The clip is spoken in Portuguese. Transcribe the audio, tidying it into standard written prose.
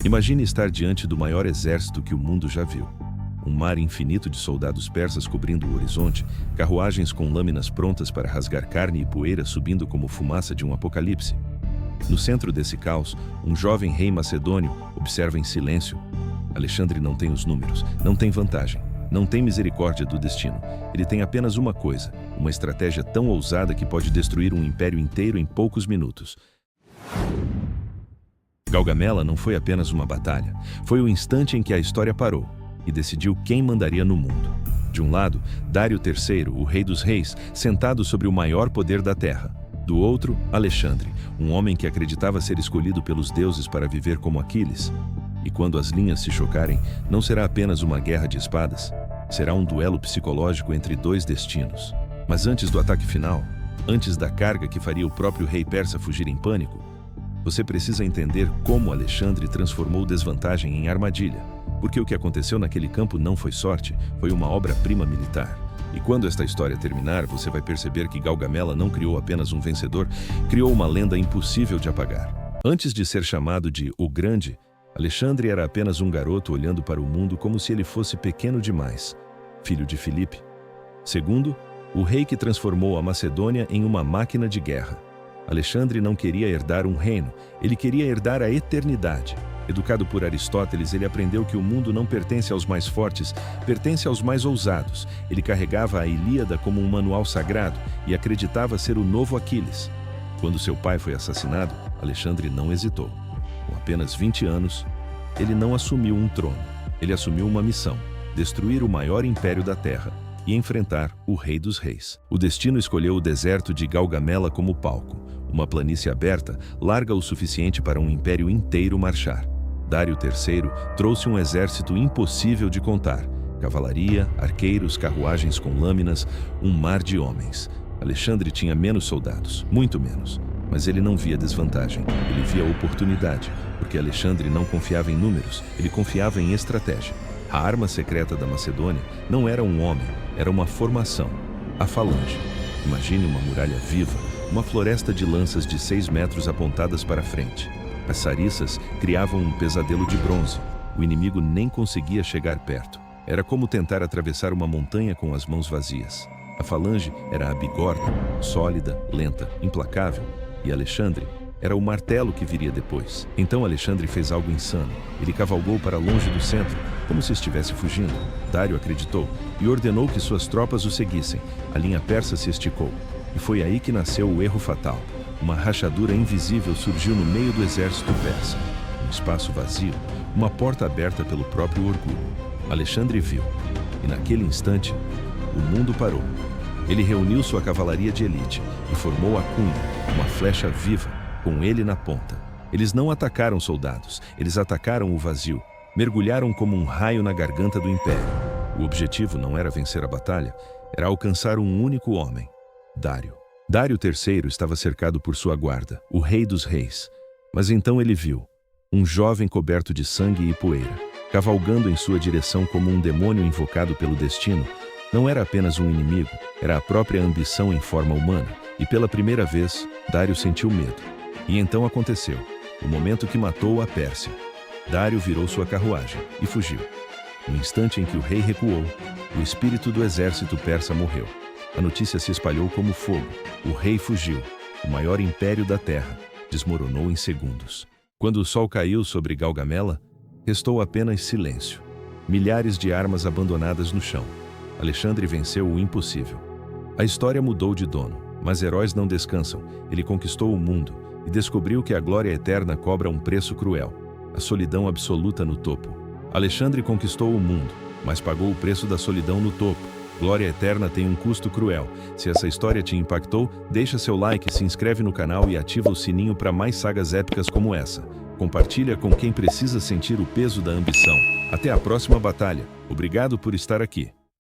Imagine estar diante do maior exército que o mundo já viu. Um mar infinito de soldados persas cobrindo o horizonte, carruagens com lâminas prontas para rasgar carne e poeira subindo como fumaça de um apocalipse. No centro desse caos, um jovem rei macedônio observa em silêncio. Alexandre não tem os números, não tem vantagem, não tem misericórdia do destino. Ele tem apenas uma coisa, uma estratégia tão ousada que pode destruir um império inteiro em poucos minutos. Gaugamela não foi apenas uma batalha, foi o instante em que a história parou e decidiu quem mandaria no mundo. De um lado, Dário III, o rei dos reis, sentado sobre o maior poder da terra. Do outro, Alexandre, um homem que acreditava ser escolhido pelos deuses para viver como Aquiles. E quando as linhas se chocarem, não será apenas uma guerra de espadas, será um duelo psicológico entre dois destinos. Mas antes do ataque final, antes da carga que faria o próprio rei persa fugir em pânico, você precisa entender como Alexandre transformou desvantagem em armadilha, porque o que aconteceu naquele campo não foi sorte, foi uma obra-prima militar. E quando esta história terminar, você vai perceber que Gaugamela não criou apenas um vencedor, criou uma lenda impossível de apagar. Antes de ser chamado de O Grande, Alexandre era apenas um garoto olhando para o mundo como se ele fosse pequeno demais, filho de Filipe. Segundo, o rei que transformou a Macedônia em uma máquina de guerra. Alexandre não queria herdar um reino, ele queria herdar a eternidade. Educado por Aristóteles, ele aprendeu que o mundo não pertence aos mais fortes, pertence aos mais ousados. Ele carregava a Ilíada como um manual sagrado e acreditava ser o novo Aquiles. Quando seu pai foi assassinado, Alexandre não hesitou. Com apenas 20 anos, ele não assumiu um trono. Ele assumiu uma missão: destruir o maior império da terra e enfrentar o Rei dos Reis. O destino escolheu o deserto de Gaugamela como palco. Uma planície aberta, larga o suficiente para um império inteiro marchar. Dário III trouxe um exército impossível de contar. Cavalaria, arqueiros, carruagens com lâminas, um mar de homens. Alexandre tinha menos soldados, muito menos. Mas ele não via desvantagem, ele via oportunidade, porque Alexandre não confiava em números, ele confiava em estratégia. A arma secreta da Macedônia não era um homem, era uma formação, a falange. Imagine uma muralha viva, uma floresta de lanças de 6 metros apontadas para frente. As sarissas criavam um pesadelo de bronze. O inimigo nem conseguia chegar perto. Era como tentar atravessar uma montanha com as mãos vazias. A falange era a bigorna, sólida, lenta, implacável. E Alexandre era o martelo que viria depois. Então Alexandre fez algo insano. Ele cavalgou para longe do centro, como se estivesse fugindo. Dário acreditou e ordenou que suas tropas o seguissem. A linha persa se esticou. E foi aí que nasceu o erro fatal. Uma rachadura invisível surgiu no meio do exército persa. Um espaço vazio, uma porta aberta pelo próprio orgulho. Alexandre viu. E naquele instante, o mundo parou. Ele reuniu sua cavalaria de elite e formou a cunha, uma flecha viva, com ele na ponta. Eles não atacaram soldados, eles atacaram o vazio. Mergulharam como um raio na garganta do império. O objetivo não era vencer a batalha, era alcançar um único homem: Dário. Dário III estava cercado por sua guarda, o rei dos reis. Mas então ele viu um jovem coberto de sangue e poeira, cavalgando em sua direção como um demônio invocado pelo destino. Não era apenas um inimigo, era a própria ambição em forma humana. E pela primeira vez, Dário sentiu medo. E então aconteceu, o momento que matou a Pérsia. Dário virou sua carruagem e fugiu. No instante em que o rei recuou, o espírito do exército persa morreu. A notícia se espalhou como fogo. O rei fugiu. O maior império da terra desmoronou em segundos. Quando o sol caiu sobre Gaugamela, restou apenas silêncio. Milhares de armas abandonadas no chão. Alexandre venceu o impossível. A história mudou de dono, mas heróis não descansam. Ele conquistou o mundo e descobriu que a glória eterna cobra um preço cruel: a solidão absoluta no topo. Alexandre conquistou o mundo, mas pagou o preço da solidão no topo. Glória eterna tem um custo cruel. Se essa história te impactou, deixa seu like, se inscreve no canal e ativa o sininho para mais sagas épicas como essa. Compartilha com quem precisa sentir o peso da ambição. Até a próxima batalha. Obrigado por estar aqui.